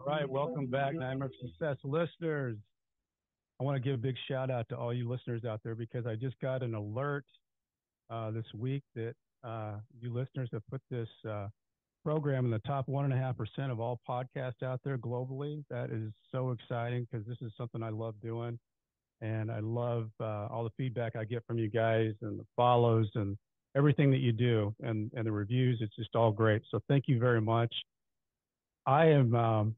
right, welcome back, Nine Success listeners. I want to give a big shout out to all you listeners out there because I just got an alert this week that you listeners have put this program in the top 1.5% of all podcasts out there globally. That is so exciting because this is something I love doing. And I love all the feedback I get from you guys and the follows and everything that you do and the reviews. It's just all great. So thank you very much. I am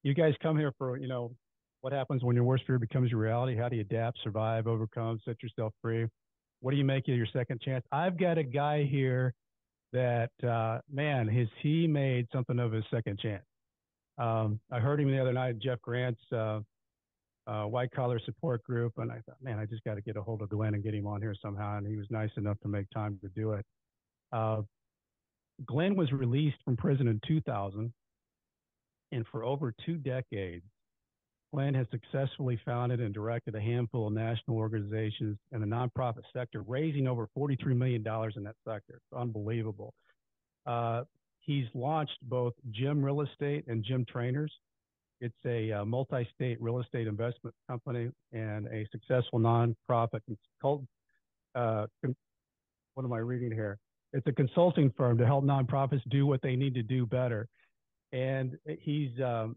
you guys come here for, what happens when your worst fear becomes your reality? How do you adapt, survive, overcome, set yourself free? What do you make of your second chance? I've got a guy here that, man, has he made something of his second chance. I heard him the other night, Jeff Grant's white collar support group. And I thought, man, I just got to get a hold of Glenn and get him on here somehow. And he was nice enough to make time to do it. Glenn was released from prison in 2000. And for over 2 decades, Glenn has successfully founded and directed a handful of national organizations in the nonprofit sector, raising over $43 million in that sector. It's unbelievable. He's launched both Gym Real Estate and Gym Trainers. It's a multi-state real estate investment company and a successful nonprofit called, what am I reading here? It's a consulting firm to help nonprofits do what they need to do better. And he's the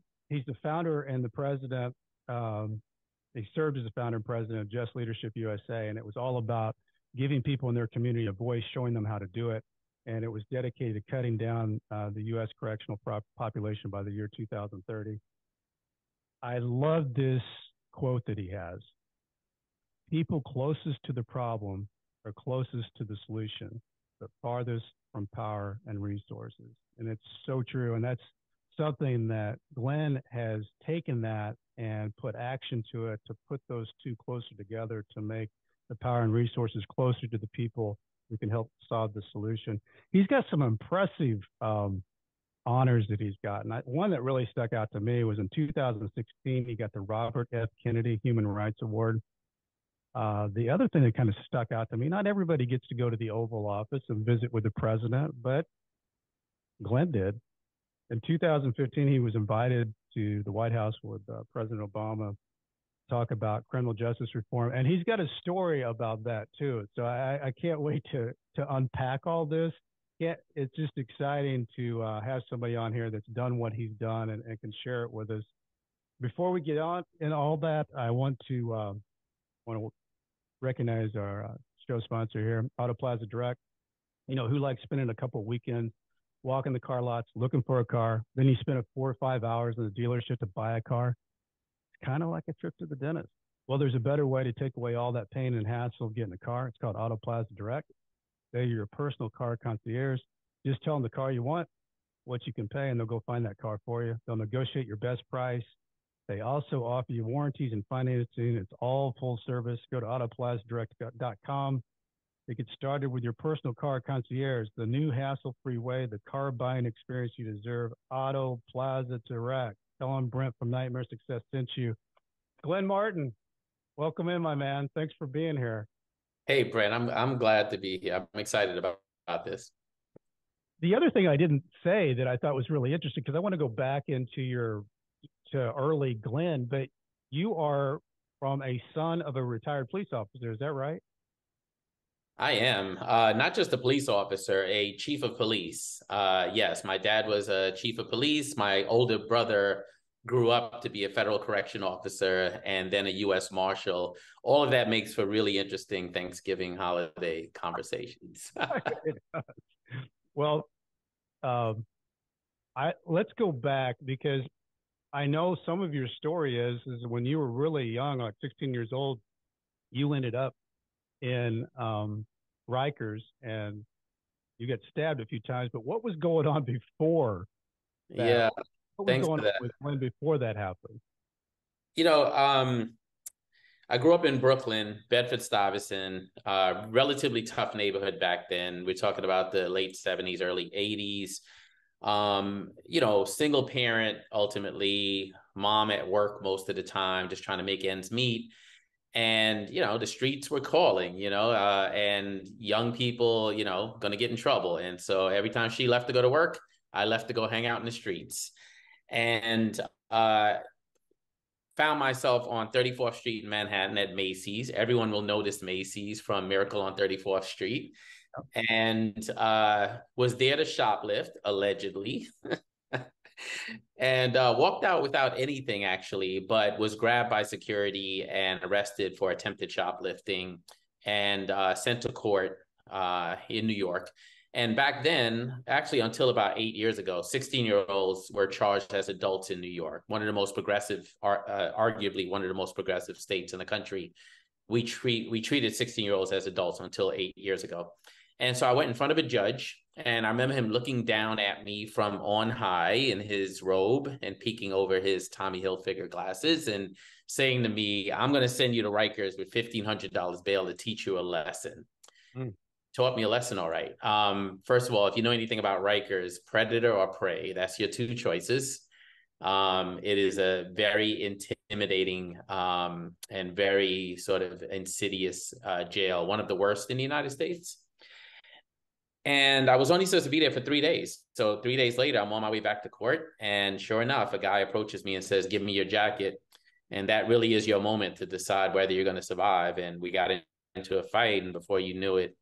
founder and the president. He served as the founder and president of JustLeadershipUSA, and it was all about giving people in their community a voice, showing them how to do it. And it was dedicated to cutting down the U.S. correctional population by the year 2030. I love this quote that he has. People closest to the problem are closest to the solution, but farthest from power and resources. And it's so true. And that's something that Glenn has taken that and put action to it to put those two closer together to make the power and resources closer to the people who can help solve the solution. He's got some impressive honors that he's gotten. One that really stuck out to me was in 2016, he got the Robert F. Kennedy Human Rights Award. The other thing that kind of stuck out to me, not everybody gets to go to the Oval Office and visit with the president, but Glenn did. In 2015, he was invited to the White House with President Obama to talk about criminal justice reform. And he's got a story about that too. So I can't wait to unpack all this. Yeah, it's just exciting to have somebody on here that's done what he's done and can share it with us. Before we get on in all that, I want to recognize our show sponsor here, Auto Plaza Direct. Who likes spending a couple of weekends walking the car lots, looking for a car. Then you spend 4 or 5 hours in the dealership to buy a car. It's kind of like a trip to the dentist. Well, there's a better way to take away all that pain and hassle of getting a car. It's called Auto Plaza Direct. They're your personal car concierge. Just tell them the car you want, what you can pay, and they'll go find that car for you. They'll negotiate your best price. They also offer you warranties and financing. It's all full service. Go to autoplazadirect.com. to get started with your personal car concierge, the new hassle-free way, the car buying experience you deserve. Auto Plaza Direct. Tell them Brent from Nightmare Success sent you. Glenn Martin, welcome in, my man. Thanks for being here. Hey, Brent, I'm glad to be here. I'm excited about this. The other thing I didn't say that I thought was really interesting, because I want to go back into to early Glenn, but you are from a son of a retired police officer. Is that right? I am not just a police officer, a chief of police. Yes, my dad was a chief of police. My older brother grew up to be a federal correction officer and then a U.S. Marshal. All of that makes for really interesting Thanksgiving holiday conversations. Well, let's go back, because I know some of your story is when you were really young, like 16 years old, you ended up in Rikers and you got stabbed a few times. But what was going on before that? Yeah, what was going on with Glenn before that happened? I grew up in Brooklyn, Bedford-Stuyvesant, relatively tough neighborhood back then. We're talking about the late 70s, early 80s. Single parent, ultimately, mom at work most of the time, just trying to make ends meet. And, the streets were calling, and young people, going to get in trouble. And so every time she left to go to work, I left to go hang out in the streets. And found myself on 34th Street in Manhattan at Macy's. Everyone will notice Macy's from Miracle on 34th Street. And was there to shoplift, allegedly. And walked out without anything, actually, but was grabbed by security and arrested for attempted shoplifting and sent to court in New York. And back then, actually, until about 8 years ago, 16-year-olds were charged as adults in New York, one of the most progressive, arguably one of the most progressive states in the country. We treated 16-year-olds as adults until 8 years ago. And so I went in front of a judge, and I remember him looking down at me from on high in his robe and peeking over his Tommy Hilfiger glasses and saying to me, "I'm going to send you to Rikers with $1,500 bail to teach you a lesson." Taught me a lesson, all right. First of all, if you know anything about Rikers, predator or prey, that's your two choices. It is a very intimidating and very sort of insidious jail, one of the worst in the United States. And I was only supposed to be there for 3 days. So 3 days later, I'm on my way back to court. And sure enough, a guy approaches me and says, "Give me your jacket." And that really is your moment to decide whether you're going to survive. And we got into a fight. And before you knew it,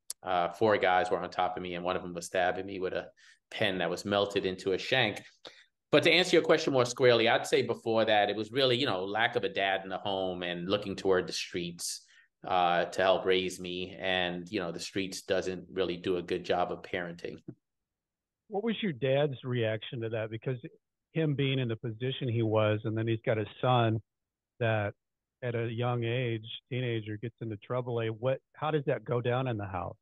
4 guys were on top of me. And one of them was stabbing me with a pen that was melted into a shank. But to answer your question more squarely, I'd say before that, it was really, lack of a dad in the home and looking toward the streets to help raise me. And, the streets doesn't really do a good job of parenting. What was your dad's reaction to that? Because him being in the position he was, and then he's got a son that at a young age, teenager, gets into trouble. How does that go down in the house?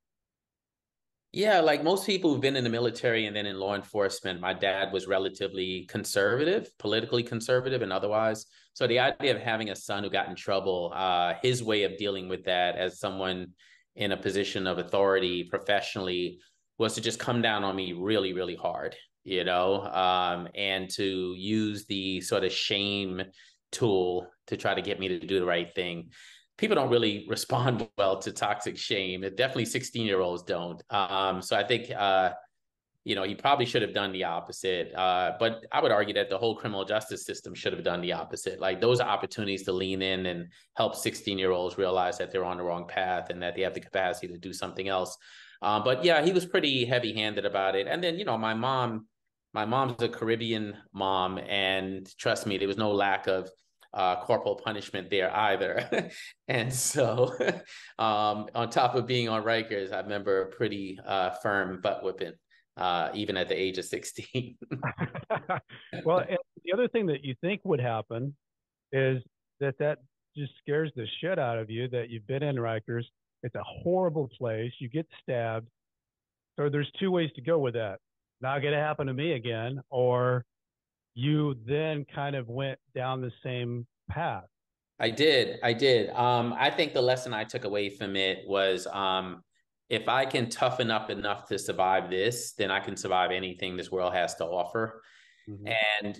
Yeah, like most people who've been in the military and then in law enforcement, my dad was relatively conservative, politically conservative and otherwise. So the idea of having a son who got in trouble, his way of dealing with that as someone in a position of authority professionally was to just come down on me really, really hard, and to use the sort of shame tool to try to get me to do the right thing. People don't really respond well to toxic shame. Definitely 16-year-olds don't. So I think, he probably should have done the opposite. But I would argue that the whole criminal justice system should have done the opposite. Like those are opportunities to lean in and help 16-year-olds realize that they're on the wrong path and that they have the capacity to do something else. But yeah, he was pretty heavy-handed about it. And then, my mom's a Caribbean mom, and trust me, there was no lack of corporal punishment there either. And so on top of being on Rikers, I remember a pretty firm butt whipping, even at the age of 16. Well, and the other thing that you think would happen is that just scares the shit out of you that you've been in Rikers. It's a horrible place. You get stabbed. So there's 2 ways to go with that. Not going to happen to me again, or you then kind of went down the same path. I did. I think the lesson I took away from it was if I can toughen up enough to survive this, then I can survive anything this world has to offer. Mm-hmm. And,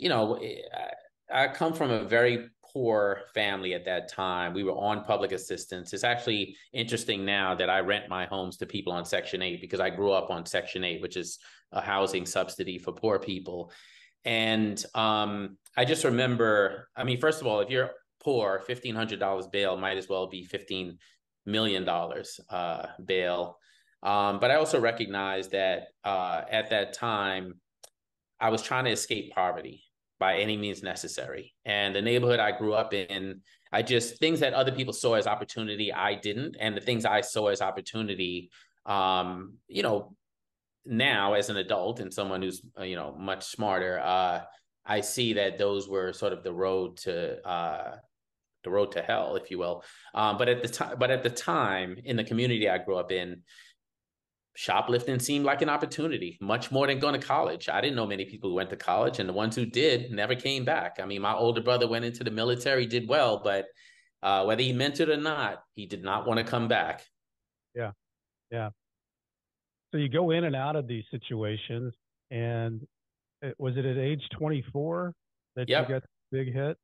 I come from a very poor family at that time. We were on public assistance. It's actually interesting now that I rent my homes to people on Section 8 because I grew up on Section 8, which is a housing subsidy for poor people. And I just remember, first of all, if you're poor, $1,500 bail might as well be $15 million bail. But I also recognized that at that time, I was trying to escape poverty by any means necessary. And the neighborhood I grew up in, things that other people saw as opportunity, I didn't. And the things I saw as opportunity, now as an adult and someone who's much smarter, I see that those were sort of the road to hell, if you will. But at the time in the community I grew up in, shoplifting seemed like an opportunity, much more than going to college. I didn't know many people who went to college, and the ones who did never came back. My older brother went into the military, did well, but whether he meant it or not, he did not want to come back. Yeah. So you go in and out of these situations, and was it at age 24 that you got the big hit?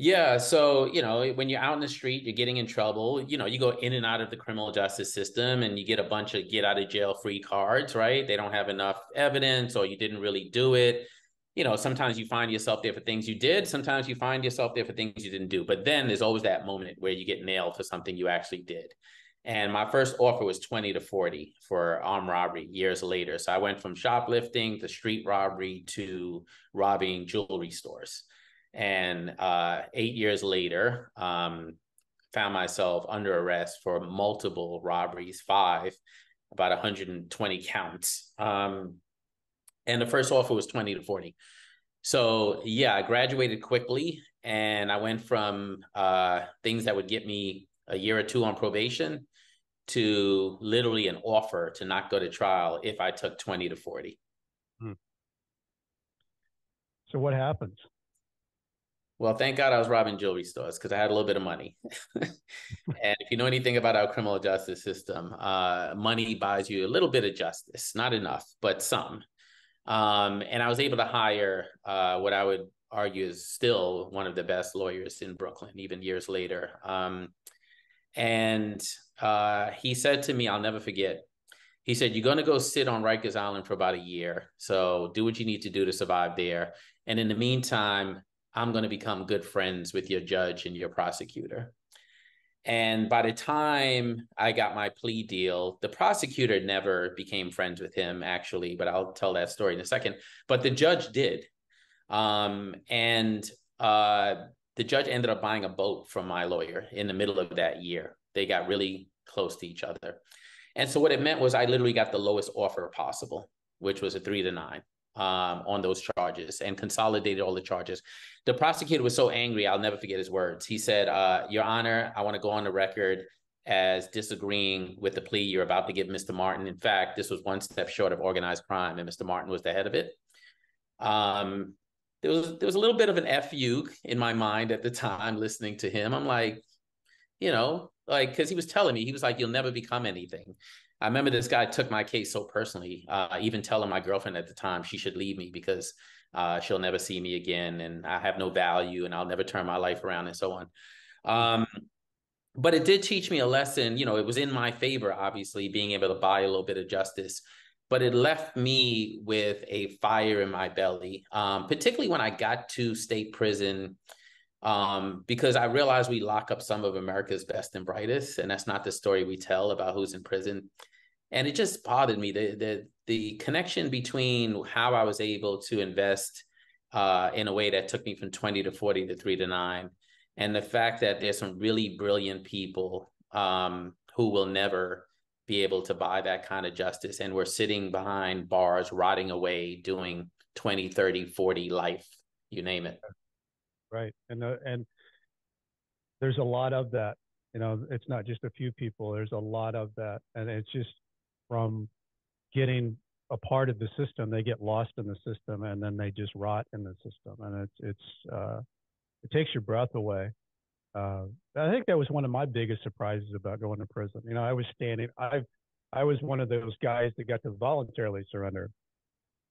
Yeah. So, when you're out in the street, you're getting in trouble, you go in and out of the criminal justice system and you get a bunch of get out of jail free cards, right? They don't have enough evidence or you didn't really do it. sometimes you find yourself there for things you did. Sometimes you find yourself there for things you didn't do. But then there's always that moment where you get nailed for something you actually did. And my first offer was 20 to 40 for armed robbery years later. So I went from shoplifting to street robbery to robbing jewelry stores. And 8 years later, found myself under arrest for multiple robberies, about 120 counts. And the first offer was 20 to 40. So yeah, I graduated quickly, and I went from things that would get me a year or two on probation to literally an offer to not go to trial if I took 20 to 40. So what happens? Well, thank God I was robbing jewelry stores because I had a little bit of money. And if you know anything about our criminal justice system, money buys you a little bit of justice, not enough, but some. And I was able to hire what I would argue is still one of the best lawyers in Brooklyn, even years later. And he said to me, I'll never forget, he said, you're going to go sit on Rikers Island for about a year. So do what you need to do to survive there. And in the meantime, I'm going to become good friends with your judge and your prosecutor. And by the time I got my plea deal, the prosecutor never became friends with him, actually, but I'll tell that story in a second. But the judge did. And the judge ended up buying a boat from my lawyer in the middle of that year. They got really close to each other. And so what it meant was I literally got the lowest offer possible, which was a 3 to 9 on those charges, and consolidated all the charges. The prosecutor was so angry, I'll never forget his words. He said, Your Honor, I want to go on the record as disagreeing with the plea you're about to give Mr. Martin. In fact, this was one step short of organized crime, and Mr. Martin was the head of it. There was a little bit of an FU in my mind at the time listening to him. I'm like, because he was telling me, he was like, you'll never become anything. I remember this guy took my case so personally, even telling my girlfriend at the time she should leave me because she'll never see me again and I have no value and I'll never turn my life around and so on. But it did teach me a lesson. It was in my favor, obviously, being able to buy a little bit of justice, but it left me with a fire in my belly, particularly when I got to state prison, because I realized we lock up some of America's best and brightest, and that's not the story we tell about who's in prison. And it just bothered me, the connection between how I was able to invest in a way that took me from 20 to 40 to 3 to 9, and the fact that there's some really brilliant people who will never be able to buy that kind of justice, and we're sitting behind bars, rotting away, doing 20, 30, 40 life, you name it. Right. And there's a lot of that, it's not just a few people, there's a lot of that. And it's just from getting a part of the system, they get lost in the system and then they just rot in the system. And it takes your breath away. I think that was one of my biggest surprises about going to prison. I was one of those guys that got to voluntarily surrender.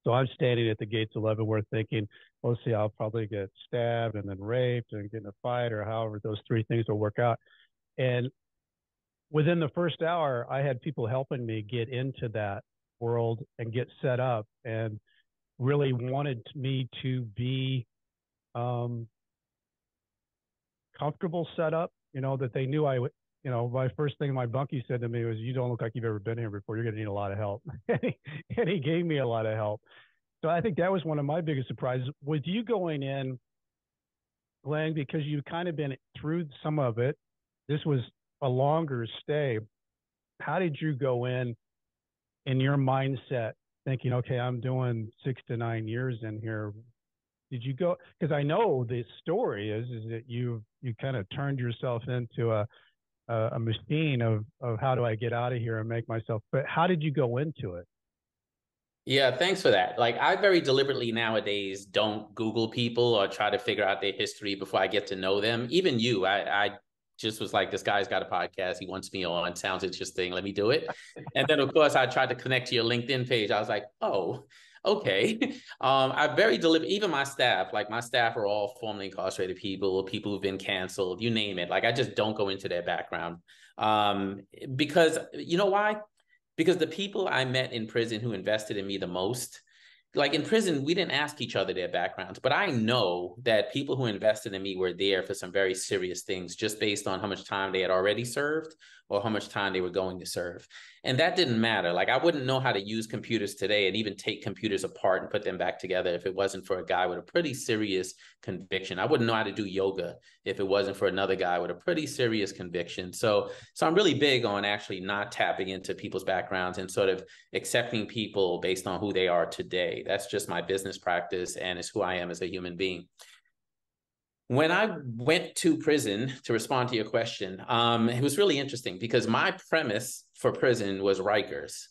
So I'm standing at the gates of Leavenworth thinking, well, see, I'll probably get stabbed and then raped and get in a fight, or however those three things will work out. And within the first hour, I had people helping me get into that world and get set up, and really wanted me to be comfortable set up, that they knew I would. My first thing my bunkie said to me was, you don't look like you've ever been here before. You're going to need a lot of help. And he gave me a lot of help. So I think that was one of my biggest surprises. With you going in, Glenn, because you've kind of been through some of it, this was a longer stay. How did you go in your mindset, thinking, okay, I'm doing 6 to 9 years in here? Did you go, because I know the story is that you kind of turned yourself into a machine of how do I get out of here and make myself, but how did you go into it? Yeah, thanks for that. Like, I very deliberately nowadays don't Google people or try to figure out their history before I get to know them. Even you, I just was like, this guy's got a podcast. He wants me on. Sounds interesting. Let me do it. And then, of course, I tried to connect to your LinkedIn page. I was like, oh, okay. I very deliberate. Even my staff are all formerly incarcerated people who've been canceled, you name it. Like, I just don't go into their background. Because you know why? Because the people I met in prison who invested in me the most, like in prison, we didn't ask each other their backgrounds, but I know that people who invested in me were there for some very serious things just based on how much time they had already served or how much time they were going to serve. And that didn't matter. Like, I wouldn't know how to use computers today and even take computers apart and put them back together if it wasn't for a guy with a pretty serious conviction. I wouldn't know how to do yoga if it wasn't for another guy with a pretty serious conviction. So I'm really big on actually not tapping into people's backgrounds and sort of accepting people based on who they are today. That's just my business practice, and it's who I am as a human being. When I went to prison, to respond to your question, it was really interesting because my premise for prison was Rikers.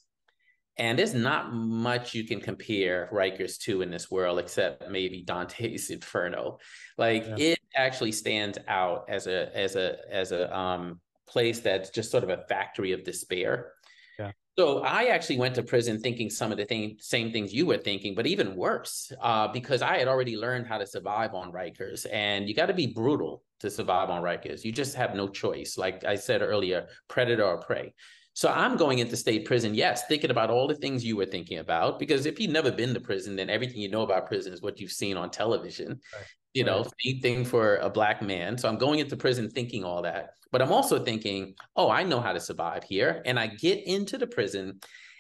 And there's not much you can compare Rikers to in this world, except maybe Dante's Inferno. Like, it actually stands out as a place that's just sort of a factory of despair. Yeah. So I actually went to prison thinking some of the same things you were thinking, but even worse, because I had already learned how to survive on Rikers, and you got to be brutal to survive on Rikers. You just have no choice. Like I said earlier, predator or prey. So I'm going into state prison, yes, thinking about all the things you were thinking about, because if you've never been to prison, then everything you know about prison is what you've seen on television. Right. You know, same thing for a Black man. So I'm going into prison thinking all that. But I'm also thinking, oh, I know how to survive here. And I get into the prison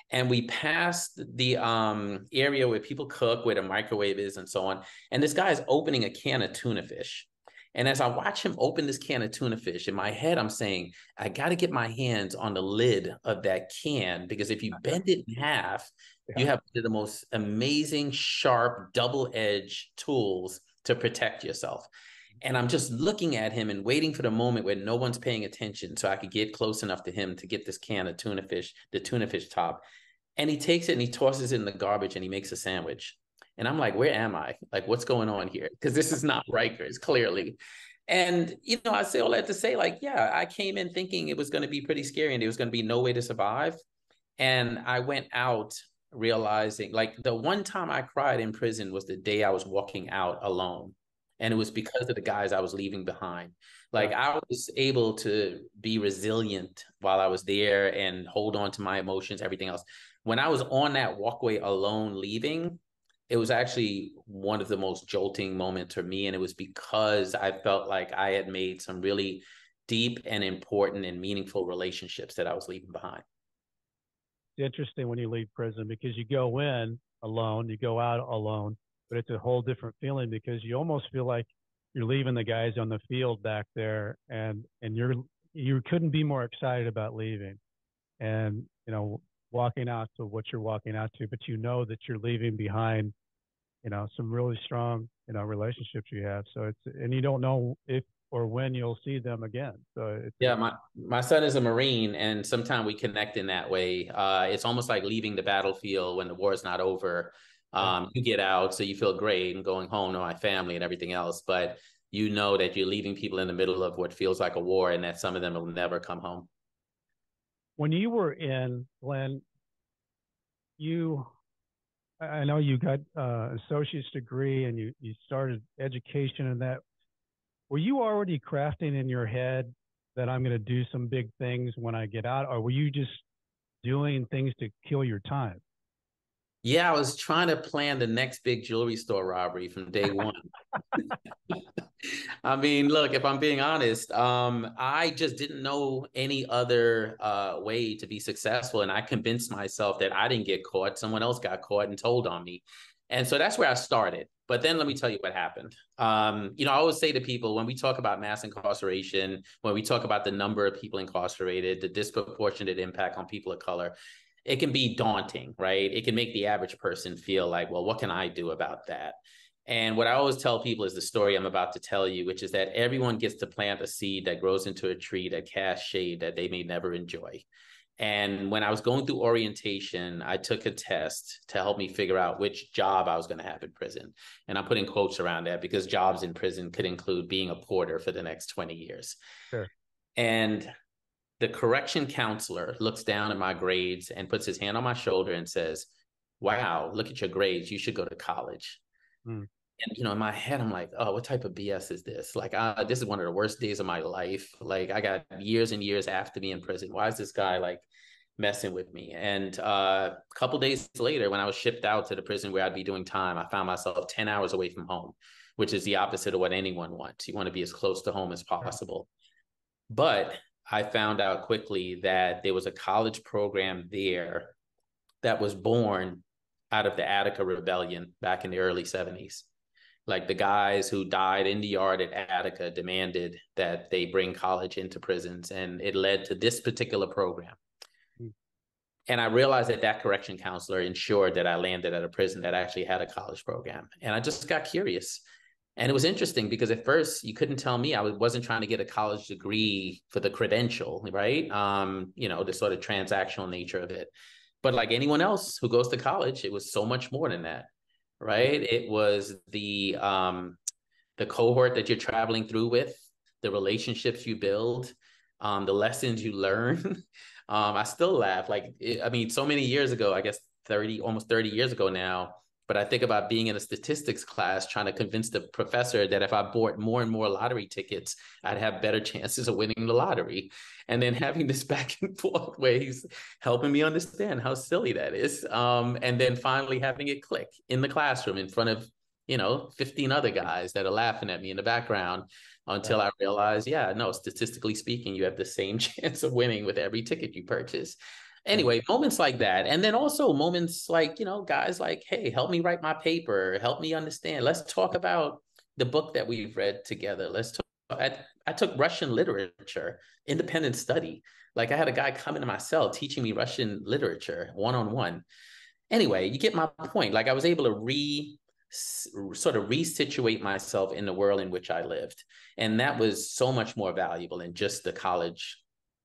and we pass the area where people cook, where the microwave is and so on. And this guy is opening a can of tuna fish. And as I watch him open this can of tuna fish, in my head, I'm saying, I got to get my hands on the lid of that can, because if you bend it in half, you have the most amazing, sharp, double-edged tools to protect yourself. And I'm just looking at him and waiting for the moment where no one's paying attention so I could get close enough to him to get this can of tuna fish, the tuna fish top. And he takes it and he tosses it in the garbage and he makes a sandwich. And I'm like, where am I? Like, what's going on here? Because this is not Rikers, clearly. And, you know, I say all that to say, like, yeah, I came in thinking it was going to be pretty scary and there was going to be no way to survive. And I went out realizing, like, the one time I cried in prison was the day I was walking out alone. And it was because of the guys I was leaving behind. Like, I was able to be resilient while I was there and hold on to my emotions, everything else. When I was on that walkway alone leaving, it was actually one of the most jolting moments for me. And it was because I felt like I had made some really deep and important and meaningful relationships that I was leaving behind. It's interesting when you leave prison because you go in alone, you go out alone, but it's a whole different feeling because you almost feel like you're leaving the guys on the field back there, and you couldn't be more excited about leaving, and you know, walking out to what you're walking out to, but you know that you're leaving behind, you know, some really strong, you know, relationships you have. So and you don't know if or when you'll see them again. So my son is a Marine, and sometimes we connect in that way. It's almost like leaving the battlefield when the war is not over. You get out, so you feel great and going home to my family and everything else, but you know that you're leaving people in the middle of what feels like a war, and that some of them will never come home. When you were in, Glenn, I know you got associate's degree and you started education in that. Were you already crafting in your head that I'm going to do some big things when I get out, or were you just doing things to kill your time? Yeah, I was trying to plan the next big jewelry store robbery from day one. I mean, look, if I'm being honest, I just didn't know any other way to be successful. And I convinced myself that I didn't get caught. Someone else got caught and told on me. And so that's where I started. But then let me tell you what happened. You know, I always say to people, when we talk about mass incarceration, when we talk about the number of people incarcerated, the disproportionate impact on people of color, it can be daunting, right? It can make the average person feel like, well, what can I do about that? And what I always tell people is the story I'm about to tell you, which is that everyone gets to plant a seed that grows into a tree that casts shade that they may never enjoy. And when I was going through orientation, I took a test to help me figure out which job I was going to have in prison. And I'm putting quotes around that because jobs in prison could include being a porter for the next 20 years. Sure. And the correction counselor looks down at my grades and puts his hand on my shoulder and says, wow, look at your grades. You should go to college. Mm. And, you know, in my head, I'm like, oh, what type of BS is this? Like, this is one of the worst days of my life. Like, I got years and years after me in prison. Why is this guy, like, messing with me. And a couple days later, when I was shipped out to the prison where I'd be doing time, I found myself 10 hours away from home, which is the opposite of what anyone wants. You want to be as close to home as possible. But I found out quickly that there was a college program there that was born out of the Attica Rebellion back in the early 70s. Like the guys who died in the yard at Attica demanded that they bring college into prisons, and it led to this particular program. And I realized that that correction counselor ensured that I landed at a prison that actually had a college program. And I just got curious. And it was interesting because at first you couldn't tell me I wasn't trying to get a college degree for the credential, right? You know, the sort of transactional nature of it. But like anyone else who goes to college, it was so much more than that, right? It was the cohort that you're traveling through with, the relationships you build, the lessons you learn. I still laugh. Like, I mean, so many years ago, I guess almost 30 years ago now, but I think about being in a statistics class trying to convince the professor that if I bought more and more lottery tickets, I'd have better chances of winning the lottery. And then having this back and forth where he's helping me understand how silly that is. And then finally having it click in the classroom in front of, 15 other guys that are laughing at me in the background until I realized, yeah, no, statistically speaking, you have the same chance of winning with every ticket you purchase. Anyway, moments like that. And then also moments like, guys like, hey, help me write my paper, help me understand. Let's talk about the book that we've read together. Let's talk. I took Russian literature, independent study. Like I had a guy come into my cell teaching me Russian literature one-on-one. Anyway, you get my point. Like I was able to sort of resituate myself in the world in which I lived. And that was so much more valuable than just the college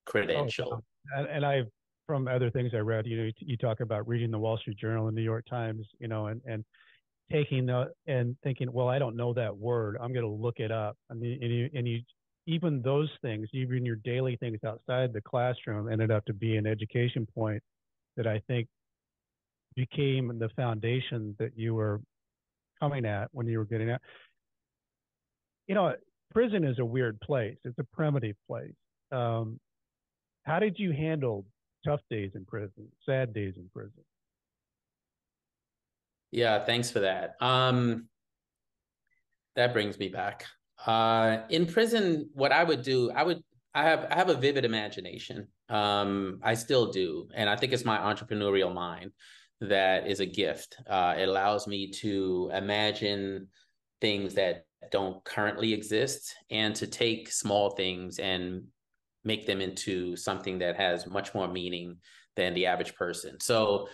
credential. Oh, and I've, from other things I read, you talk about reading the Wall Street Journal and New York Times, and taking and thinking, well, I don't know that word. I'm going to look it up. I mean, and you, even those things, even your daily things outside the classroom ended up to be an education point that I think became the foundation that you were coming at when you were getting out. Prison is a weird place. It's a primitive place. How did you handle tough days in prison, sad days in prison? Yeah, thanks for that. That brings me back. In prison, what I would do, I have a vivid imagination. I still do, and I think it's my entrepreneurial mind that is a gift. It allows me to imagine things that don't currently exist and to take small things and make them into something that has much more meaning than the average person. So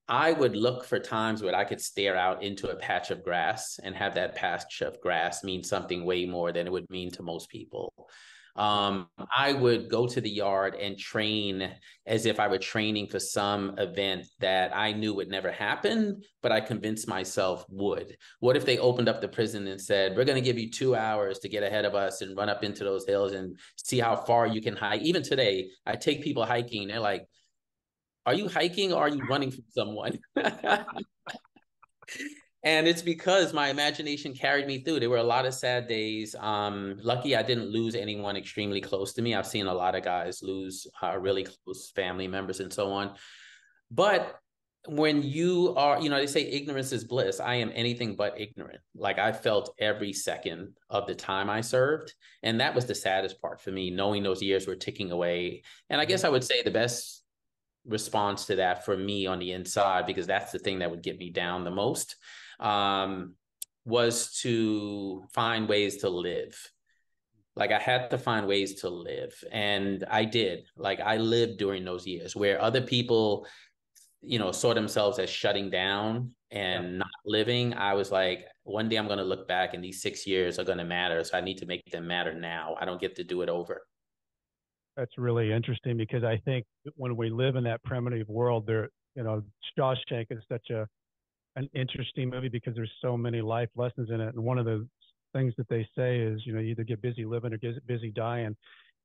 I would look for times where I could stare out into a patch of grass and have that patch of grass mean something way more than it would mean to most people. I would go to the yard and train as if I were training for some event that I knew would never happen, but I convinced myself would. What if they opened up the prison and said, we're going to give you 2 hours to get ahead of us and run up into those hills and see how far you can hike. Even today, I take people hiking. They're like, are you hiking or are you running from someone? And it's because my imagination carried me through. There were a lot of sad days. Lucky I didn't lose anyone extremely close to me. I've seen a lot of guys lose really close family members and so on. But when you are, they say ignorance is bliss. I am anything but ignorant. Like I felt every second of the time I served. And that was the saddest part for me, knowing those years were ticking away. And I guess I would say the best response to that for me on the inside, because that's the thing that would get me down the most, was to find ways to live. Like I had to find ways to live. And I did. Like I lived during those years where other people, saw themselves as shutting down and not living. I was like, one day I'm going to look back and these 6 years are going to matter. So I need to make them matter now. I don't get to do it over. That's really interesting because I think when we live in that primitive world, Shawshank is such an interesting movie because there's so many life lessons in it. And one of the things that they say is, you either get busy living or get busy dying.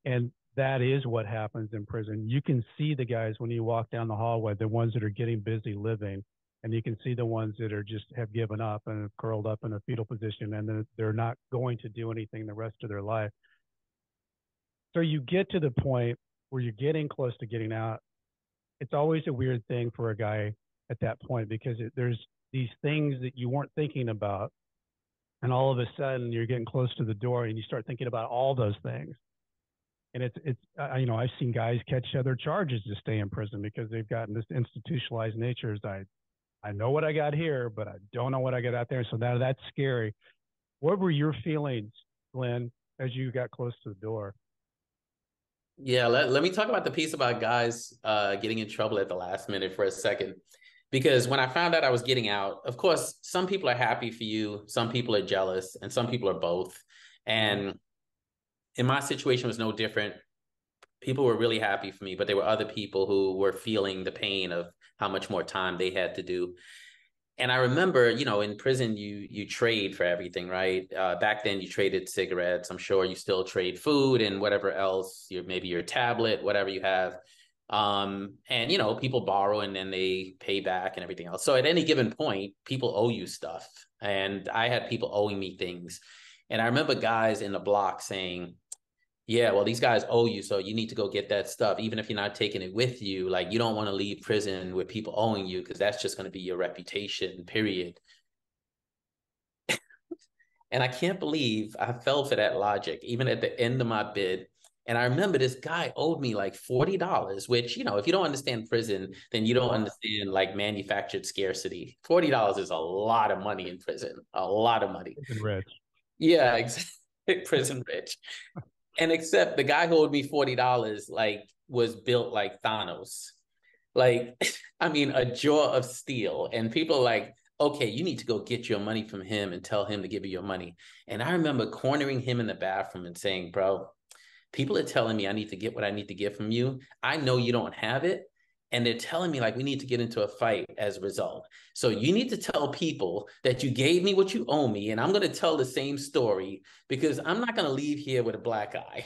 And that is what happens in prison. You can see the guys when you walk down the hallway, the ones that are getting busy living, and you can see the ones that are just have given up and have curled up in a fetal position and they're not going to do anything the rest of their life. So you get to the point where you're getting close to getting out it's always a weird thing for a guy at that point because there's these things that you weren't thinking about, and all of a sudden you're getting close to the door and you start thinking about all those things. And I've seen guys catch other charges to stay in prison because they've gotten this institutionalized nature. I know what I got here, but I don't know what I got out there. So now that's scary. What were your feelings, Glenn, as you got close to the door? Yeah, let me talk about the piece about guys getting in trouble at the last minute for a second. Because when I found out I was getting out, of course, some people are happy for you, some people are jealous, and some people are both. And in my situation, it was no different. People were really happy for me, but there were other people who were feeling the pain of how much more time they had to do. And I remember, in prison, you trade for everything, right? Back then, you traded cigarettes. I'm sure you still trade food and whatever else, maybe your tablet, whatever you have. And, people borrow and then they pay back and everything else. So at any given point, people owe you stuff. And I had people owing me things. And I remember guys in the block saying, yeah, well, these guys owe you, so you need to go get that stuff. Even if you're not taking it with you, like you don't want to leave prison with people owing you because that's just going to be your reputation, period. And I can't believe I fell for that logic, even at the end of my bid. And I remember this guy owed me like $40, which, if you don't understand prison, then you don't understand like manufactured scarcity. $40 is a lot of money in prison, a lot of money. Prison rich. Yeah, exactly. Prison rich. And except the guy who owed me $40, like, was built like Thanos. Like, I mean, a jaw of steel. And people are like, okay, you need to go get your money from him and tell him to give you your money. And I remember cornering him in the bathroom and saying, bro, people are telling me I need to get what I need to get from you. I know you don't have it. And they're telling me like we need to get into a fight as a result. So you need to tell people that you gave me what you owe me, and I'm going to tell the same story because I'm not going to leave here with a black eye.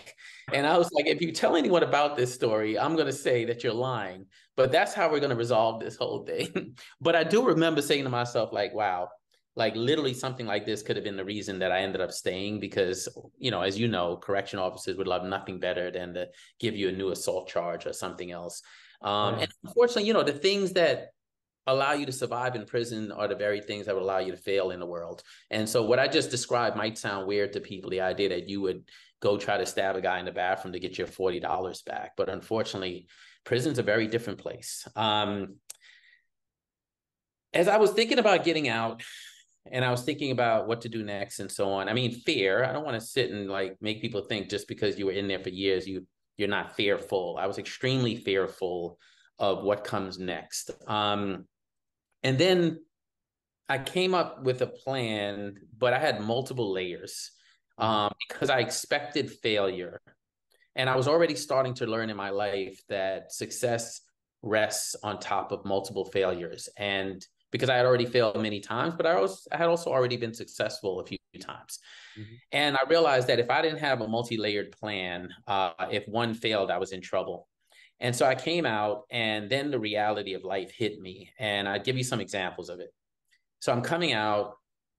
And I was like, if you tell anyone about this story, I'm going to say that you're lying. But that's how we're going to resolve this whole thing. But I do remember saying to myself, like, wow, like literally something like this could have been the reason that I ended up staying because, as you know, correction officers would love nothing better than to give you a new assault charge or something else. And unfortunately, the things that allow you to survive in prison are the very things that would allow you to fail in the world. And so what I just described might sound weird to people, the idea that you would go try to stab a guy in the bathroom to get your $40 back. But unfortunately, prison's a very different place. As I was thinking about getting out, and I was thinking about what to do next and so on. I mean, fear. I don't want to sit and like make people think just because you were in there for years, you're not fearful. I was extremely fearful of what comes next. And then I came up with a plan, but I had multiple layers because I expected failure. And I was already starting to learn in my life that success rests on top of multiple failures. And because I had already failed many times, but I had also already been successful a few times. And I realized that if I didn't have a multi-layered plan, if one failed, I was in trouble. And so I came out, and then the reality of life hit me. And I'll give you some examples of it. So I'm coming out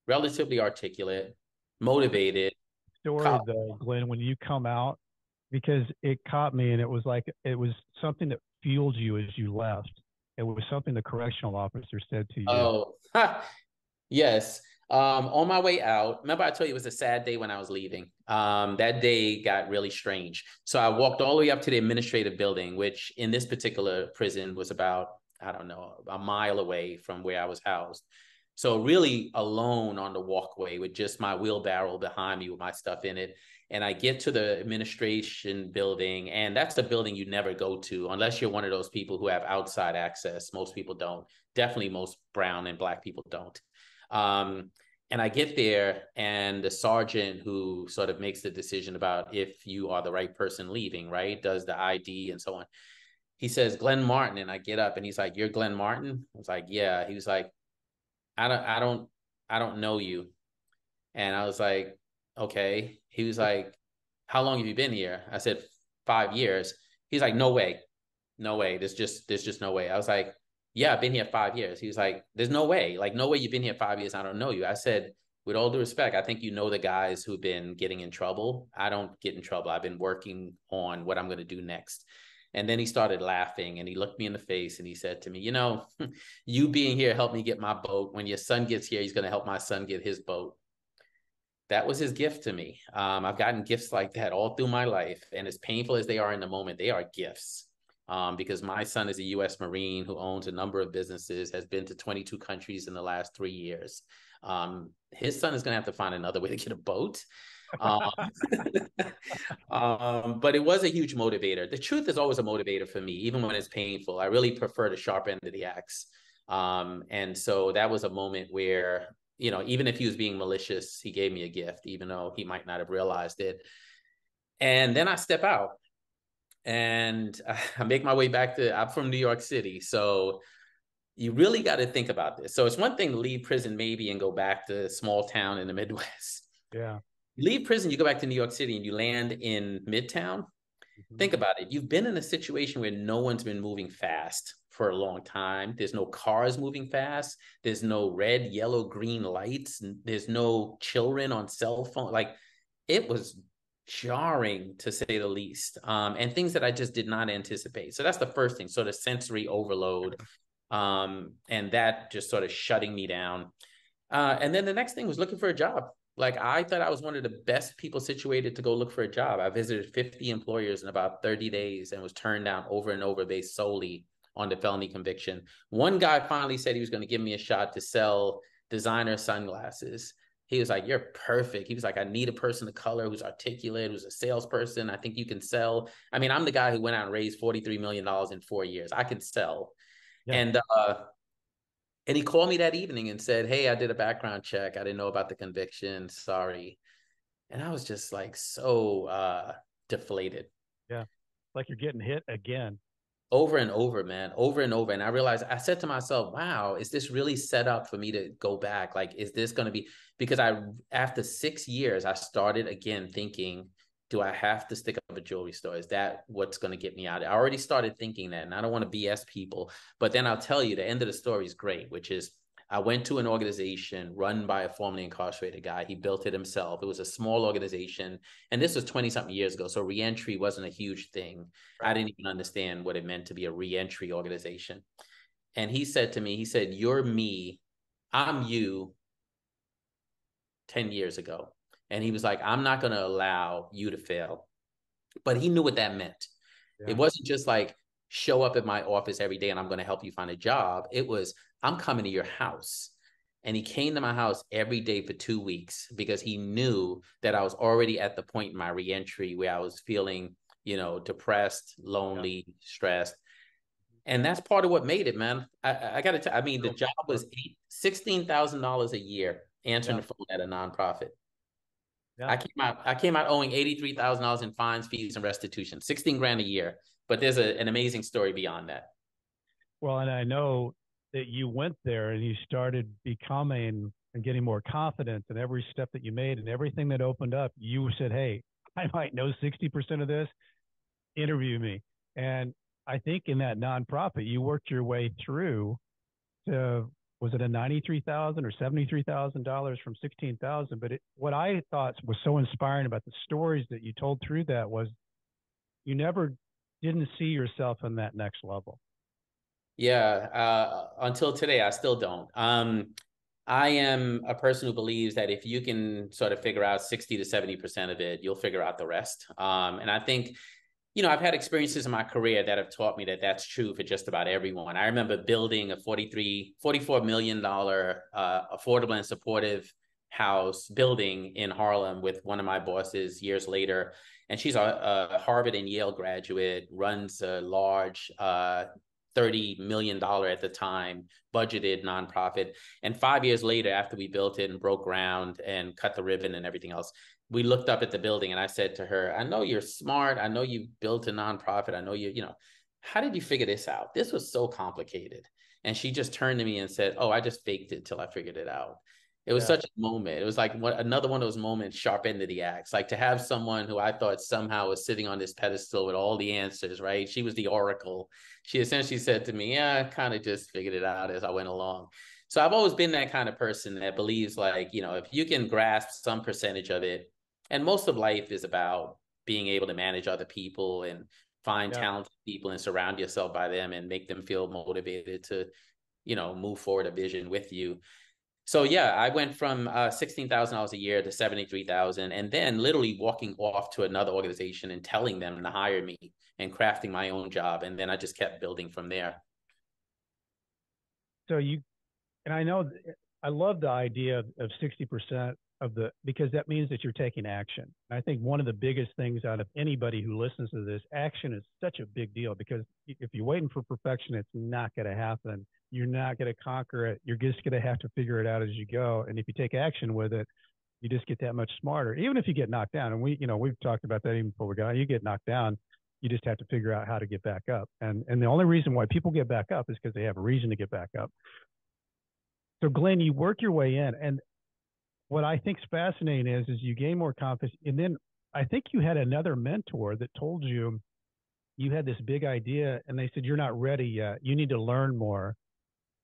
relatively articulate, motivated. Story though, Glenn, when you come out, because it caught me, and it was something that fueled you as you left. It was something the correctional officer said to you. Oh, yes. On my way out, remember I told you it was a sad day when I was leaving. That day got really strange. So I walked all the way up to the administrative building, which in this particular prison was about, I don't know, a mile away from where I was housed. So really alone on the walkway with just my wheelbarrow behind me with my stuff in it. And I get to the administration building, and that's the building you never go to unless you're one of those people who have outside access. Most people don't. Definitely most brown and black people don't. And I get there, and the sergeant who sort of makes the decision about if you are the right person leaving, right, does the ID and so on. He says, Glenn Martin. And I get up and he's like, you're Glenn Martin? I was like, yeah. He was like, I don't know you. And I was like, okay. He was like, how long have you been here? I said, 5 years. He's like, no way. No way. There's just no way. I was like, yeah, I've been here 5 years. He was like, there's no way. Like, no way you've been here 5 years. I don't know you. I said, with all due respect, I think you know the guys who've been getting in trouble. I don't get in trouble. I've been working on what I'm going to do next. And then he started laughing and he looked me in the face and he said to me, you know, you being here helped me get my boat. When your son gets here, he's going to help my son get his boat. That was his gift to me. I've gotten gifts like that all through my life. And as painful as they are in the moment, they are gifts. Because my son is a U.S. Marine who owns a number of businesses, has been to 22 countries in the last 3 years. His son is going to have to find another way to get a boat. Um, but it was a huge motivator. The truth is always a motivator for me, even when it's painful. I really prefer the sharp end of the axe. And so that was a moment where, you know, even if he was being malicious, he gave me a gift, even though he might not have realized it. And then I step out and I make my way back I'm from New York City. So you really got to think about this. So it's one thing to leave prison maybe and go back to a small town in the Midwest. Yeah. You leave prison, you go back to New York City and you land in Midtown. Mm-hmm. Think about it. You've been in a situation where no one's been moving fast for a long time. There's no cars moving fast. There's no red, yellow, green lights. There's no children on cell phone. Like, it was jarring, to say the least, and things that I just did not anticipate. So that's the first thing, sort of sensory overload, and that just sort of shutting me down. And then the next thing was looking for a job. Like, I thought I was one of the best people situated to go look for a job. I visited 50 employers in about 30 days and was turned down over and over based solely on the felony conviction. One guy finally said he was going to give me a shot to sell designer sunglasses. He was like, you're perfect. He was like, I need a person of color who's articulate, who's a salesperson. I think you can sell. I mean, I'm the guy who went out and raised $43 million in 4 years. I can sell. Yeah. And he called me that evening and said, hey, I did a background check. I didn't know about the conviction. Sorry. And I was just like so deflated. Yeah. Like you're getting hit again. Over and over, man, over and over. And I realized, I said to myself, wow, is this really set up for me to go back? Like, is this going to be, because after 6 years, I started again thinking, do I have to stick up a jewelry store? Is that what's going to get me out? I already started thinking that, and I don't want to BS people, but then I'll tell you the end of the story is great, which is I went to an organization run by a formerly incarcerated guy. He built it himself. It was a small organization. And this was 20-something years ago. So reentry wasn't a huge thing. Right. I didn't even understand what it meant to be a reentry organization. And he said to me, he said, you're me, I'm you 10 years ago. And he was like, I'm not going to allow you to fail. But he knew what that meant. Yeah. It wasn't just like, show up at my office every day and I'm going to help you find a job. It was, I'm coming to your house. And he came to my house every day for 2 weeks because he knew that I was already at the point in my reentry where I was feeling, you know, depressed, lonely, stressed. And that's part of what made it, man. I got to tell, I mean, the job was $16,000 a year answering the phone at a nonprofit. Yeah. I came out owing $83,000 in fines, fees, and restitution, 16 grand a year. But there's an amazing story beyond that. Well, and I know that you went there and you started becoming and getting more confident in every step that you made and everything that opened up. You said, hey, I might know 60% of this. Interview me. And I think in that nonprofit, you worked your way through to, was it a $93,000 or $73,000 from $16,000? But what I thought was so inspiring about the stories that you told through that was you never didn't see yourself in that next level. Yeah, until today, I still don't. I am a person who believes that if you can sort of figure out 60 to 70% of it, you'll figure out the rest. And I think, you know, I've had experiences in my career that have taught me that that's true for just about everyone. I remember building a $44 million affordable and supportive house building in Harlem with one of my bosses years later. And she's a Harvard and Yale graduate, runs a large $30 million at the time budgeted nonprofit. And 5 years later, after we built it and broke ground and cut the ribbon and everything else, we looked up at the building and I said to her, I know you're smart. I know you built a nonprofit. I know you know, how did you figure this out? This was so complicated. And she just turned to me and said, oh, I just faked it till I figured it out. It was such a moment. It was like another one of those moments, sharp end of the axe, like to have someone who I thought somehow was sitting on this pedestal with all the answers, right? She was the oracle. She essentially said to me, yeah, I kind of just figured it out as I went along. So I've always been that kind of person that believes like, you know, if you can grasp some percentage of it, and most of life is about being able to manage other people and find Yeah. talented people and surround yourself by them and make them feel motivated to, move forward a vision with you. So yeah, I went from $16,000 a year to 73,000, and then literally walking off to another organization and telling them to hire me and crafting my own job. And then I just kept building from there. So and I know, I love the idea of 60% of because that means that you're taking action. And I think one of the biggest things out of anybody who listens to this, action is such a big deal, because if you're waiting for perfection, it's not going to happen. You're not going to conquer it. You're just going to have to figure it out as you go. And if you take action with it, you just get that much smarter, even if you get knocked down. And we've talked about that even before we got on. You get knocked down, you just have to figure out how to get back up. And the only reason why people get back up is because they have a reason to get back up. So Glenn, you work your way in, and what I think is fascinating is you gain more confidence. And then I think you had another mentor that told you had this big idea, and they said, you're not ready yet. You need to learn more.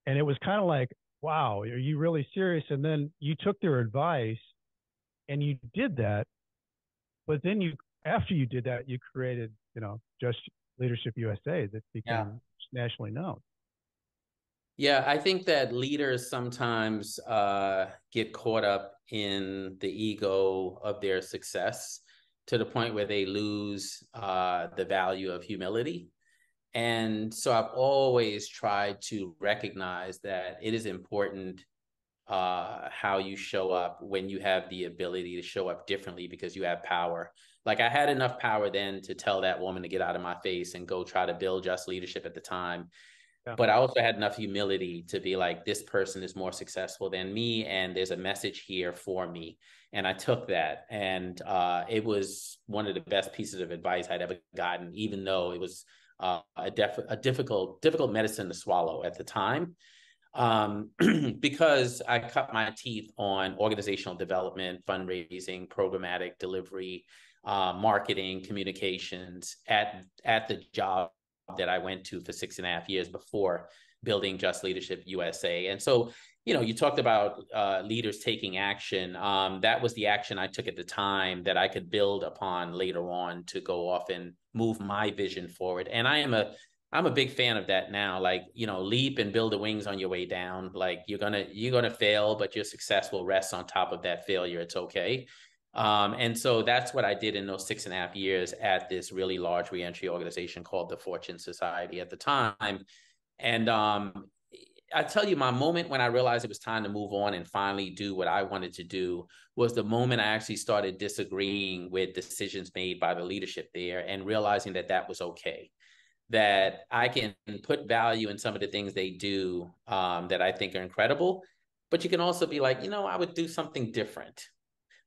And it was kind of like, wow, are you really serious? And then you took their advice and you did that. But then after you did that, you created, Just Leadership USA, that became nationally known. Yeah, I think that leaders sometimes get caught up in the ego of their success to the point where they lose the value of humility. And so I've always tried to recognize that it is important how you show up when you have the ability to show up differently because you have power. Like I had enough power then to tell that woman to get out of my face and go try to build Just Leadership at the time. Yeah. But I also had enough humility to be like, this person is more successful than me, and there's a message here for me. And I took that, and it was one of the best pieces of advice I'd ever gotten, even though it was a difficult medicine to swallow at the time, because I cut my teeth on organizational development, fundraising, programmatic delivery, marketing, communications at the job that I went to for 6.5 years before building Just Leadership USA. And so, you talked about leaders taking action. That was the action I took at the time that I could build upon later on to go off and move my vision forward. And I'm a big fan of that now. Like, leap and build the wings on your way down. Like you're gonna fail, but your success will rest on top of that failure. It's okay. And so that's what I did in those 6.5 years at this really large reentry organization called the Fortune Society at the time. And I tell you, my moment when I realized it was time to move on and finally do what I wanted to do was the moment I actually started disagreeing with decisions made by the leadership there and realizing that that was okay. That I can put value in some of the things they do that I think are incredible, but you can also be like, I would do something different.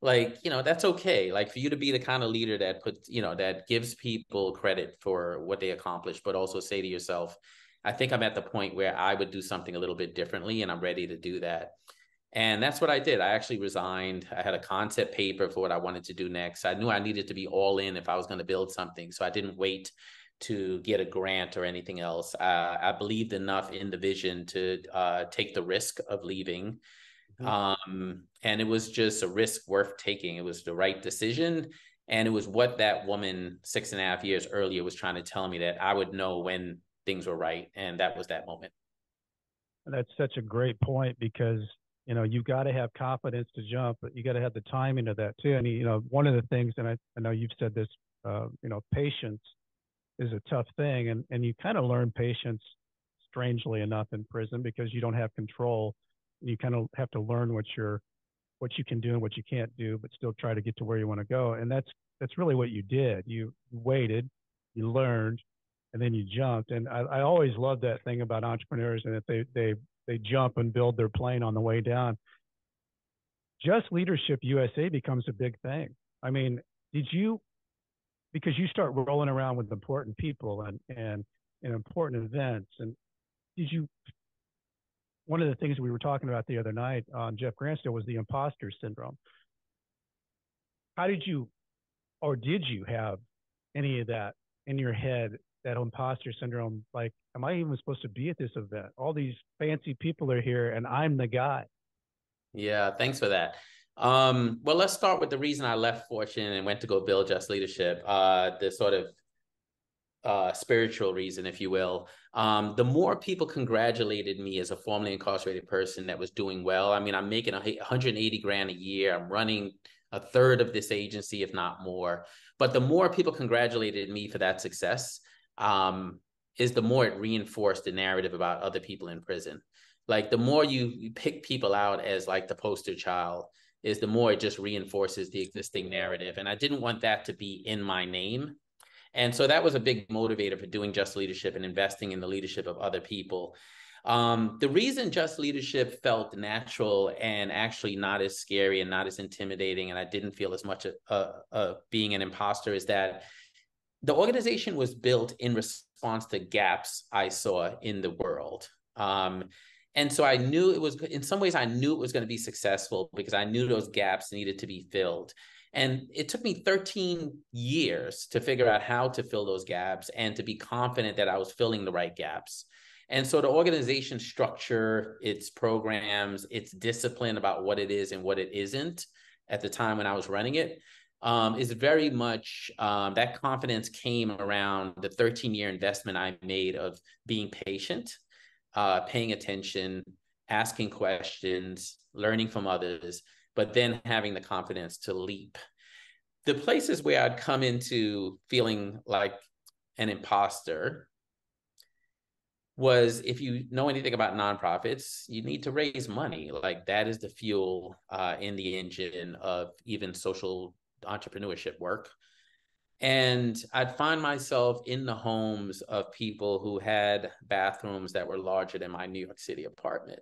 Like, that's okay. Like for you to be the kind of leader that puts, that gives people credit for what they accomplish, but also say to yourself, I think I'm at the point where I would do something a little bit differently and I'm ready to do that. And that's what I did. I actually resigned. I had a concept paper for what I wanted to do next. I knew I needed to be all in if I was going to build something. So I didn't wait to get a grant or anything else. I believed enough in the vision to take the risk of leaving. And it was just a risk worth taking. It was the right decision. And it was what that woman 6.5 years earlier was trying to tell me, that I would know when things were right. And that was that moment. That's such a great point, because, you've got to have confidence to jump, but you got to have the timing of that too. And, one of the things, and I know you've said this, patience is a tough thing. And you kind of learn patience, strangely enough, in prison, because you don't have control. You kind of have to learn what you can do and what you can't do, but still try to get to where you want to go. And that's really what you did. You waited, you learned, and then you jumped. And I always love that thing about entrepreneurs, and that they jump and build their plane on the way down. Just Leadership USA becomes a big thing. I mean, because you start rolling around with important people and important events, and one of the things we were talking about the other night on Jeff Grant's was the imposter syndrome. How did you have any of that in your head, that imposter syndrome? Like, am I even supposed to be at this event? All these fancy people are here and I'm the guy. Yeah, thanks for that. Well, let's start with the reason I left Fortune and went to go build Just Leadership. The sort of spiritual reason, if you will. The more people congratulated me as a formerly incarcerated person that was doing well. I mean, I'm making 180 grand a year. I'm running a third of this agency, if not more. But the more people congratulated me for that success, is the more it reinforced the narrative about other people in prison. Like the more you pick people out as like the poster child, is the more it just reinforces the existing narrative. And I didn't want that to be in my name. And so that was a big motivator for doing Just Leadership and investing in the leadership of other people. The reason Just Leadership felt natural and actually not as scary and not as intimidating, and I didn't feel as much being an imposter, is that the organization was built in response to gaps I saw in the world. And so I knew it was, in some ways, I knew it was going to be successful because I knew those gaps needed to be filled. And it took me 13 years to figure out how to fill those gaps and to be confident that I was filling the right gaps. And so the organization structure, its programs, its discipline about what it is and what it isn't at the time when I was running it, is very much, that confidence came around the 13-year investment I made of being patient, paying attention, asking questions, learning from others, but then having the confidence to leap. The places where I'd come into feeling like an imposter was, if you know anything about nonprofits, you need to raise money. Like that is the fuel in the engine of even social entrepreneurship work. And I'd find myself in the homes of people who had bathrooms that were larger than my New York City apartment,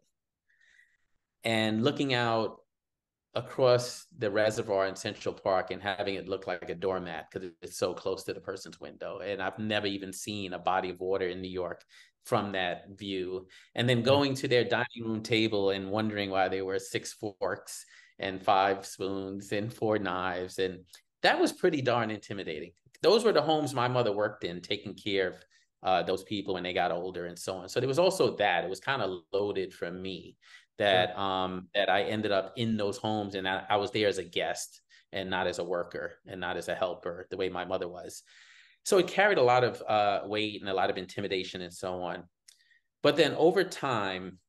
and looking out across the reservoir in Central Park and having it look like a doormat because it's so close to the person's window. And I've never even seen a body of water in New York from that view. And then going to their dining room table and wondering why there were 6 forks and 5 spoons and 4 knives. And that was pretty darn intimidating. Those were the homes my mother worked in, taking care of those people when they got older and so on. So there was also that. It was kind of loaded for me that that I ended up in those homes, and I was there as a guest and not as a worker and not as a helper the way my mother was. So it carried a lot of weight and a lot of intimidation and so on. But then over time,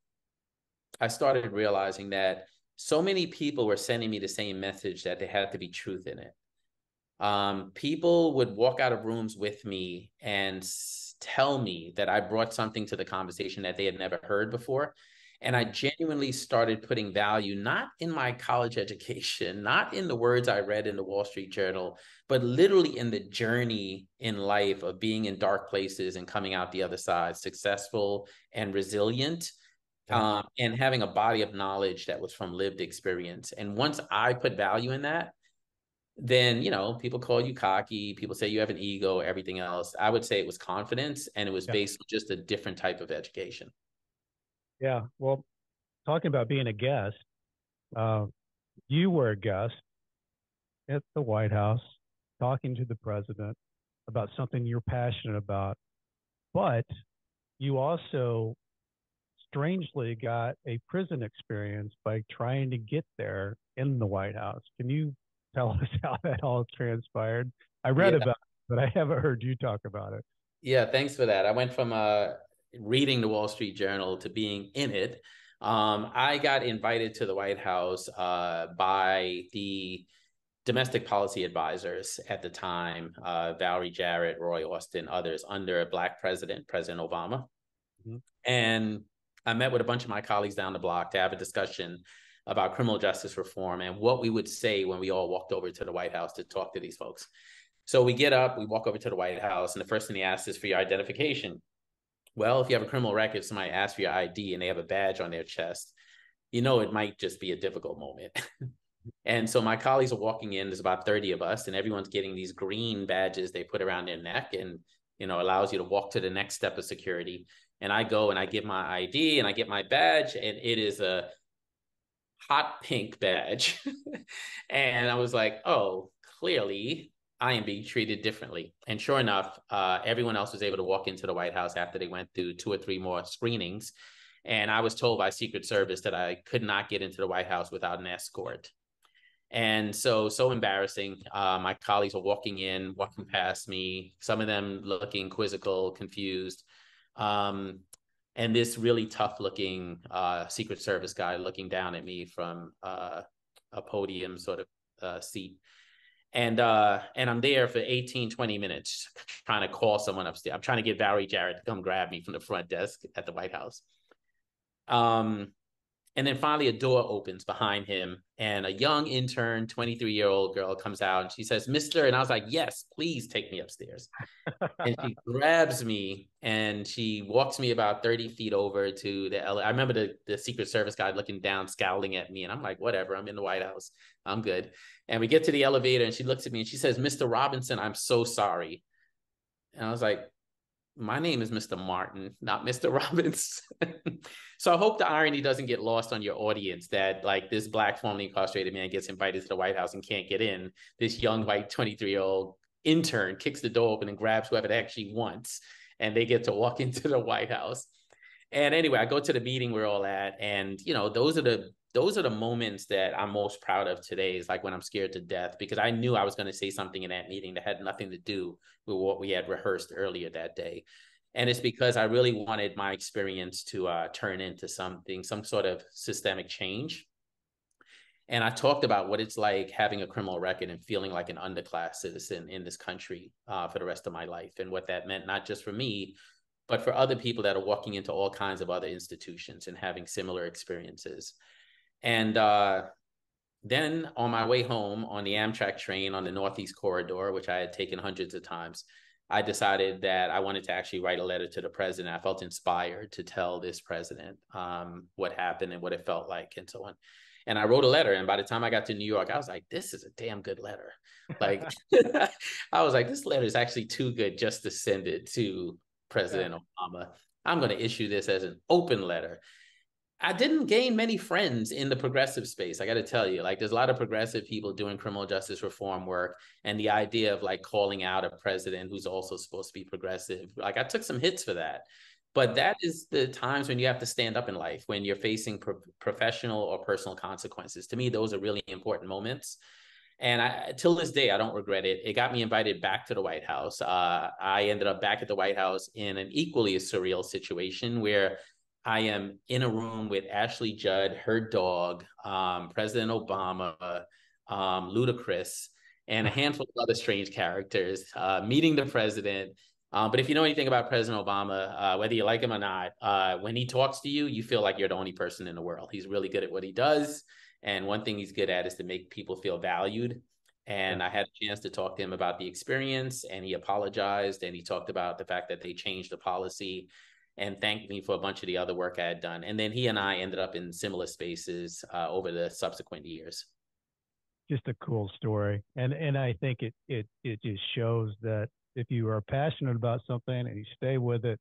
I started realizing that so many people were sending me the same message, that there had to be truth in it. People would walk out of rooms with me and tell me that I brought something to the conversation that they had never heard before. And I genuinely started putting value, not in my college education, not in the words I read in the Wall Street Journal, but literally in the journey in life of being in dark places and coming out the other side, successful and resilient, and having a body of knowledge that was from lived experience. And once I put value in that, then, you know, people call you cocky, people say you have an ego, everything else. I would say it was confidence, and it was based on just a different type of education. Yeah. Well, talking about being a guest, you were a guest at the White House talking to the president about something you're passionate about, but you also strangely got a prison experience by trying to get there in the White House. Can you tell us how that all transpired? I read about it, but I haven't heard you talk about it. Yeah, thanks for that. I went from reading the Wall Street Journal to being in it. I got invited to the White House by the domestic policy advisors at the time, Valerie Jarrett, Roy Austin, others, under a Black president, President Obama. Mm-hmm. And I met with a bunch of my colleagues down the block to have a discussion about criminal justice reform and what we would say when we all walked over to the White House to talk to these folks. So we get up, we walk over to the White House, and the first thing they ask is for your identification. Well, if you have a criminal record, somebody asks for your ID and they have a badge on their chest, you know, it might just be a difficult moment. And so my colleagues are walking in, there's about 30 of us, and everyone's getting these green badges they put around their neck and, you know, allows you to walk to the next step of security. And I go and I give my ID and I get my badge, and it is a hot pink badge. And I was like, oh, clearly I am being treated differently. And sure enough, everyone else was able to walk into the White House after they went through 2 or 3 more screenings. And I was told by Secret Service that I could not get into the White House without an escort. And so embarrassing. My colleagues were walking past me, some of them looking quizzical, confused. And this really tough looking Secret Service guy looking down at me from a podium sort of seat. And I'm there for 18, 20 minutes trying to call someone upstairs. I'm trying to get Valerie Jarrett to come grab me from the front desk at the White House. And then finally a door opens behind him and a young intern, 23-year-old girl comes out and she says, "Mr." And I was like, "Yes, please take me upstairs." And she grabs me and she walks me about 30 feet over to the I remember the Secret Service guy looking down, scowling at me. And I'm like, whatever, I'm in the White House. I'm good. And we get to the elevator and she looks at me and she says, "Mr. Robinson, I'm so sorry." And I was like, "My name is Mr. Martin, not Mr. Robinson." So I hope the irony doesn't get lost on your audience that like this Black formerly incarcerated man gets invited to the White House and can't get in. This young white 23-year-old intern kicks the door open and grabs whoever the heck she wants, and they get to walk into the White House. And anyway, I go to the meeting we're all at, and those are the moments that I'm most proud of today, is like when I'm scared to death, because I knew I was going to say something in that meeting that had nothing to do with what we had rehearsed earlier that day. And it's because I really wanted my experience to turn into some sort of systemic change. And I talked about what it's like having a criminal record and feeling like an underclass citizen in this country for the rest of my life, and what that meant, not just for me, but for other people that are walking into all kinds of other institutions and having similar experiences. And then on my way home on the Amtrak train on the Northeast Corridor, which I had taken hundreds of times, I decided that I wanted to actually write a letter to the president. I felt inspired to tell this president what happened and what it felt like and so on. And I wrote a letter. And by the time I got to New York, I was like, this is a damn good letter. Like, I was like, this letter is actually too good just to send it to President Obama. I'm going to issue this as an open letter. I didn't gain many friends in the progressive space. I got to tell you, like, there's a lot of progressive people doing criminal justice reform work. And the idea of like calling out a president who's also supposed to be progressive, like I took some hits for that. But that is the times when you have to stand up in life, when you're facing professional or personal consequences. To me, those are really important moments. And till this day, I don't regret it. It got me invited back to the White House. I ended up back at the White House in an equally surreal situation where I am in a room with Ashley Judd, her dog, President Obama, Ludacris, and a handful of other strange characters, meeting the president. But if you know anything about President Obama, whether you like him or not, when he talks to you, you feel like you're the only person in the world. He's really good at what he does. And one thing he's good at is to make people feel valued. And I had a chance to talk to him about the experience, and he apologized, and he talked about the fact that they changed the policy and thanked me for a bunch of the other work I had done. And then he and I ended up in similar spaces over the subsequent years. Just a cool story. And I think it just shows that if you are passionate about something and you stay with it,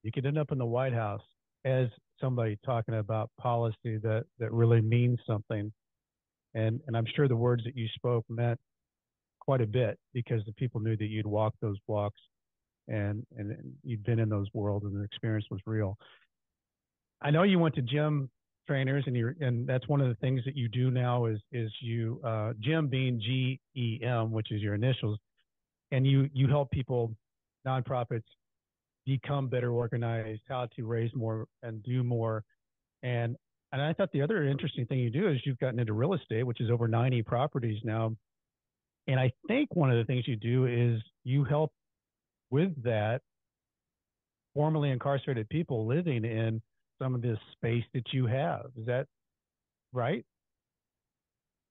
you could end up in the White House as somebody talking about policy that really means something. And I'm sure the words that you spoke meant quite a bit, because the people knew that you'd walk those walks and you'd been in those worlds and the experience was real. I know you went to gym trainers, and that's one of the things that you do now is you gym being GEM, which is your initials, and you help people, nonprofits, become better organized, how to raise more and do more. And I thought the other interesting thing you do is you've gotten into real estate, which is over 90 properties now. And I think one of the things you do is you help with that formerly incarcerated people living in some of this space that you have. Is that right?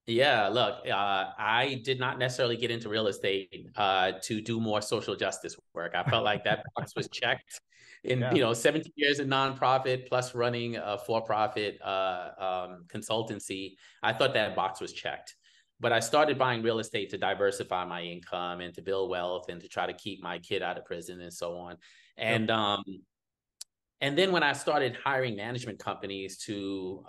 Yeah, look, I did not necessarily get into real estate to do more social justice work. I felt like that box was checked in, 17 years in nonprofit plus running a for-profit consultancy. I thought that box was checked. But I started buying real estate to diversify my income and to build wealth and to try to keep my kid out of prison and so on. And and then when I started hiring management companies to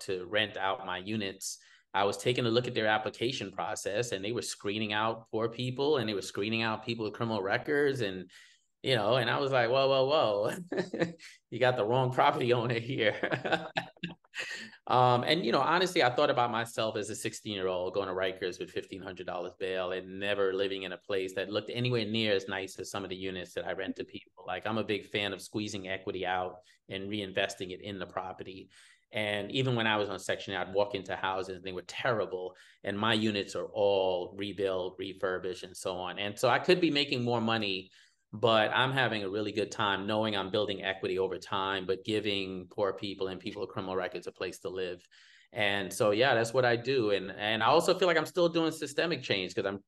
to rent out my units, I was taking a look at their application process, and they were screening out poor people, and they were screening out people with criminal records, and and I was like, whoa, you got the wrong property owner here. And honestly, I thought about myself as a 16-year-old going to Rikers with $1,500 bail and never living in a place that looked anywhere near as nice as some of the units that I rent to people. Like, I'm a big fan of squeezing equity out and reinvesting it in the property. And even when I was on Section 8, I'd walk into houses and they were terrible. And my units are all rebuilt, refurbished, and so on. And so I could be making more money, but I'm having a really good time knowing I'm building equity over time, but giving poor people and people with criminal records a place to live. And so, yeah, that's what I do. And I also feel like I'm still doing systemic change because I'm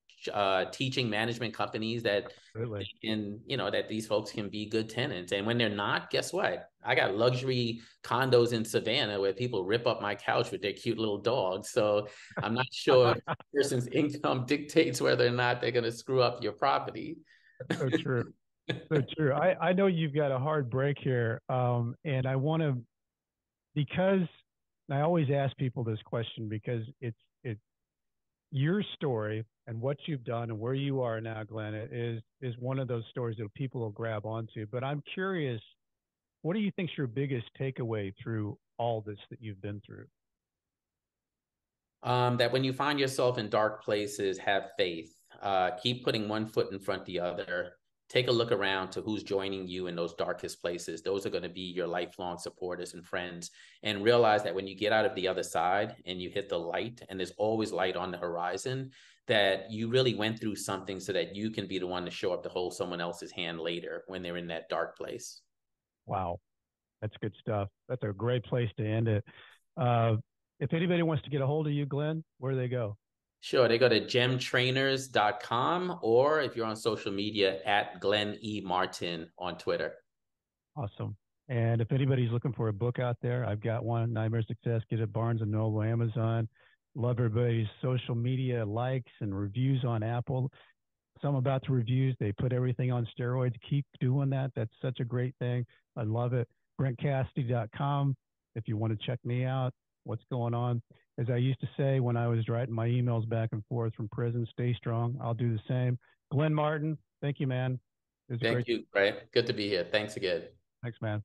teaching management companies that Really? that these folks can be good tenants. And when they're not, guess what? I got luxury condos in Savannah where people rip up my couch with their cute little dogs. So I'm not sure if a person's income dictates whether or not they're going to screw up your property. So true. So true. I know you've got a hard break here. And I want to, because I always ask people this question because it's your story and what you've done and where you are now, Glenn, is one of those stories that people will grab onto. But I'm curious, what do you think's your biggest takeaway through all this that you've been through? That when you find yourself in dark places, have faith. Keep putting one foot in front of the other. Take a look around to who's joining you in those darkest places. Those are going to be your lifelong supporters and friends. And realize that when you get out of the other side and you hit the light, and there's always light on the horizon, that you really went through something so that you can be the one to show up to hold someone else's hand later when they're in that dark place. Wow, that's good stuff. That's a great place to end it. Uh, if anybody wants to get a hold of you, Glenn, where do they go? Sure. They go to gemtrainers.com, or if you're on social media, at Glenn E. Martin on Twitter. Awesome. And if anybody's looking for a book out there, I've got one, Nightmare Success. Get it Barnes & Noble, Amazon. Love everybody's social media likes and reviews on Apple. Some about the reviews, they put everything on steroids. Keep doing that. That's such a great thing. I love it. BrentCassidy.com if you want to check me out, what's going on. As I used to say when I was writing my emails back and forth from prison, stay strong. I'll do the same. Glenn Martin, thank you, man. It was Thank great. you, Brett. Good to be here. Thanks again. Thanks, man.